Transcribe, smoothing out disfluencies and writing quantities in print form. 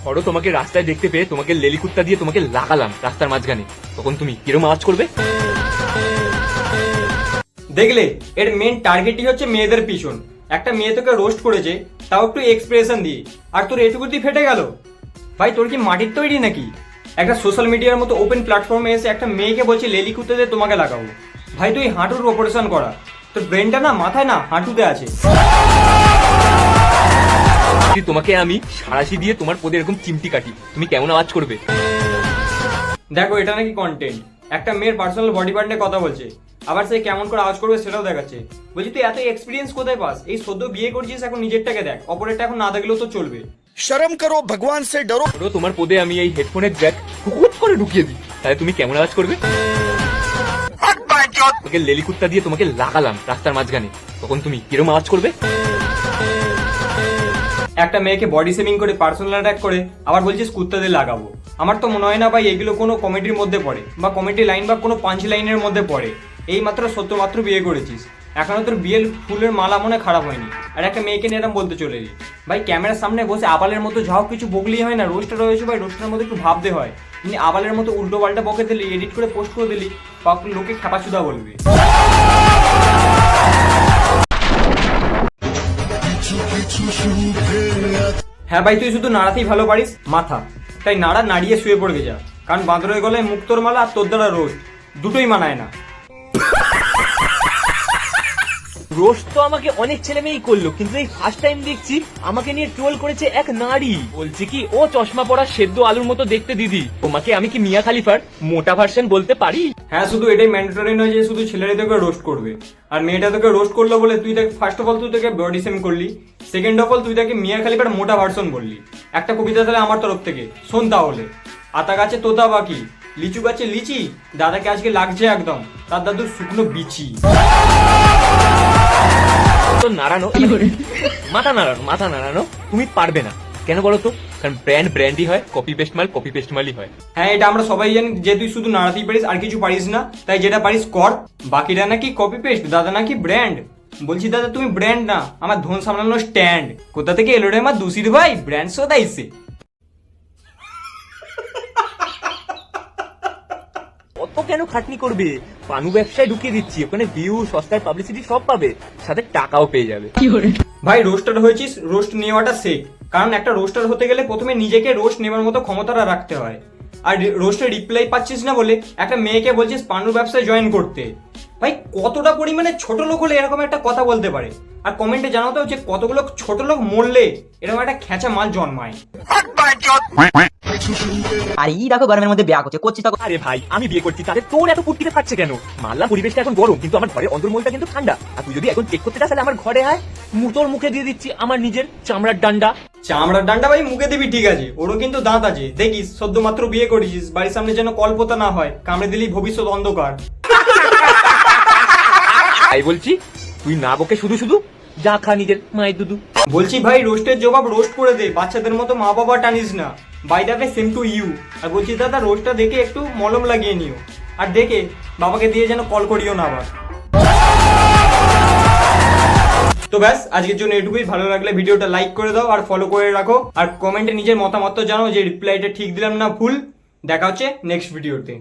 ধরো তোমাকে রাস্তায় দেখতে পেয়ে তোমাকে লেলি কুত্তা দিয়ে তোমাকে লাগালাম রাস্তার মাঝখানে, তখন তুমি কিরম আওয়াজ করবে? দেখলে, এর মেন টার্গেটই হচ্ছে মেয়েদের পিছন। একটা মেয়ে তোকে রোস্ট করেছে, তাও একটু এক্সপ্রেশন দিয়ে, আর তোর এটুকুতেই ফেটে গেল। ভাই তোর কি মাটির তৈরি নাকি? একটা সোশ্যাল মিডিয়ার মতো ওপেন প্ল্যাটফর্মে এসে একটা মেয়েকে বলছে লেলি কুত্তে দিয়ে তোমাকে লাগাবো। ভাই তুই হাঁটুর অপারেশন করা, তোর ব্রেনটা না মাথায় না হাঁটুতে আছে। তোমাকে আমি সারাশি দিয়ে তোমার পদে এরকম চিমটি কাটি, তুমি কেমন আওয়াজ করবে? দেখো এটা নাকি কন্টেন্ট, একটা মেয়ের পার্সোনাল বডি পার্ট নিয়ে কথা বলছে, আবার সে কেমন করে আওয়াজ করবে সেটাও দেখাচ্ছে। বলছি তুই এত এক্সপিরিয়েন্স কোথায় পাস? এই সদ্য বিয়ে করছিস, এখন নিজেরটাকে দেখ, অপরেরটা এখন না দেখলেও তো চলবে। শরম করো, ভগবান সে ডরো। তোমার পদে আমি এই হেডফোনের জ্যাক হুট করে ঢুকিয়ে দিই, তাহলে তুমি কেমন আওয়াজ করবে? তোমাকে লেলি কুত্তা দিয়ে তোমাকে লাগালাম রাস্তার মাঝখানে, তখন তুমি কিরম আওয়াজ করবে? একটা মেয়েকে বডি শেমিং করে পার্সোনাল অ্যাটাক করে আবার বলছিস কুত্তা দিয়ে লাগাবো। আমার তো মনে হয় না ভাই এগুলো কোনো কমেডির মধ্যে পড়ে, বা কমেডি লাইন বা কোনো পাঞ্চ লাইনের মধ্যে পড়ে। এই মাত্র সত্য মাত্র বিয়ে করেছিস, এখনো তোর বিয়ের ফুলের মালা মনে খারাপ হয়নি, আর একটা মেয়েকে নিয়ে এরকম বলতে চলে এলি। ভাই ক্যামেরার সামনে বসে আবালের মতো যাও কিছু বকলেই হয় না, রোস্টার রয়েছে ভাই, রোস্টারের মধ্যে একটু ভাবতে হয়। তিনি আবালের মতো উল্টো পাল্টা বকে দিলি, এডিট করে পোস্ট করে দিলি, লোকে খেপাচুদা বলবে। হ্যাঁ ভাই তুই শুধু নাড়াতেই ভালো পারিস মাথা, তাই নাড়া নাড়িয়ে শুয়ে পড়বে যা, কারণ বাঁদরের গলায় মুক্তোর মালা আর তোর দ্বারা রোস্ট দুটোই মানায় না। রোস্ট তো আমাকে অনেক ছেলে মেয়েই করলো, কিন্তু এই ফার্স্ট টাইম দেখছি আমাকে নিয়ে ট্রোল করেছে এক নারী। বলছে কি ও চশমা পরা সেদ্ধ আলুর মতো দেখতে দিদি, তোমাকে আমি কি মিয়া খালিফার মোটা ভার্সন বলতে পারি? হ্যাঁ শুধু এটাই ম্যান্ডেটরি নয় যে শুধু ছেলেরাই তোকে রোস্ট করবে, আর মেয়েটা তোকে রোস্ট করলো বলে তুই তাকে ফার্স্ট অফ অল তুই তাকে বডি সেম করলি, সেকেন্ড অফ অল তুই তাকে মিয়া খালিফার মোটা ভার্সন বললি। একটা কবিতা তাহলে আমার তরফ থেকে শোন তাহলে। আতা গাছে তোতা বাকি, লিচু গাছে লিচি, দাদাকে আজকে লাগছে একদম তার দাদুর শুকনো বিচি। তো নাড়ানো মাথা নাড়ানো তুমি পারবে না, কেন বলো তো? কারণ ব্র্যান্ড ব্র্যান্ডই হয়, কপি পেস্ট মালই হয়। হ্যাঁ এটা আমরা সবাই জানি যে তুই শুধু নাড়াতেই পারিস আর কিছু পারিস না, তাই যেটা পারিস কর। বাকিটা নাকি কপি পেস্ট, দাদা নাকি ব্র্যান্ড। বলছি দাদা তুমি ব্র্যান্ড না, আমার ধন সামলানো স্ট্যান্ড। কোথা থেকে এলো রে আমার দুশির ভাই, ব্র্যান্ড সোদাইছে। অত কেন খাটনি করবে? পানু ব্যবসায় ঢুকিয়ে দিচ্ছি, ওখানে ভিউ, সস্তার পাবলিসিটি সব পাবে, সাথে টাকাও পেয়ে যাবে। ভাই রোস্টার হয়েছিস, রোস্ট নেওয়াটা শেখ, কারণ একটা রোস্টার হতে গেলে প্রথমে নিজেকে রোস্ট নেওয়ার মতো ক্ষমতাটা রাখতে হয়। আর রোস্টের রিপ্লাই পাচ্ছিস না বলে একটা মেয়েকে বলছিস পানুর ব্যবসায় জয়েন করতে। ভাই কতটা পরিমাণে ছোট লোক হলে এরকম একটা কথা বলতে পারে? আর কমেন্টে জানাতো যে কতগুলো ছোট লোক মরলে এরকম একটা খেঁচা মাল জন্মায়। আর এই দেখো গরমের মধ্যে বিয়া করছি তখন। আরে ভাই আমি বিয়ে করছি, তাহলে তোর এত ফুটকিতে ফাটছে কেন? মাল্লা পরিবেশটা এখন গরম, কিন্তু আমার ঘরের অন্তর্মলটা কিন্তু ঠান্ডা। আর তুই যদি এখন চেক করতে চাস তাহলে আমার ঘরে আয়, তোর মুখে দিয়ে দিচ্ছি আমার নিজের চামড়ার ডান্ডা। চামড়ার ডান্ডা ভাই মুখে দিবি ঠিক আছে, ওরও কিন্তু দাঁত আছে, দেখিস সদ্য মাত্র বিয়ে করেছিস, বাড়ির সামনে যেন কল্পতা না হয়, কামড়ে দিলি ভবিষ্যৎ অন্ধকার। তাই বলছি তুই না বকে শুধু শুধু যা খা নিজের মায়ের দুধু। বলছি ভাই রোস্টের জবাব রোস্ট করে দে, বাচ্চাদের মতো মা বাবা টানিস না। By the way same to you. আর বলছি দাদা রোস্টটা দেখে একটু মলম লাগিয়ে নিও, আর দেখে বাবাকে দিয়ে যেন কল করিও না আবার। তো ব্যাস আজকের জন্য এটুকুই। ভালো লাগলে ভিডিওটা লাইক করে দাও আর ফলো করে রাখো, আর কমেন্টে নিজের মতামত জানাও যে রিপ্লাইটা ঠিক দিলাম না ভুল। দেখা হচ্ছে নেক্সট ভিডিওতে।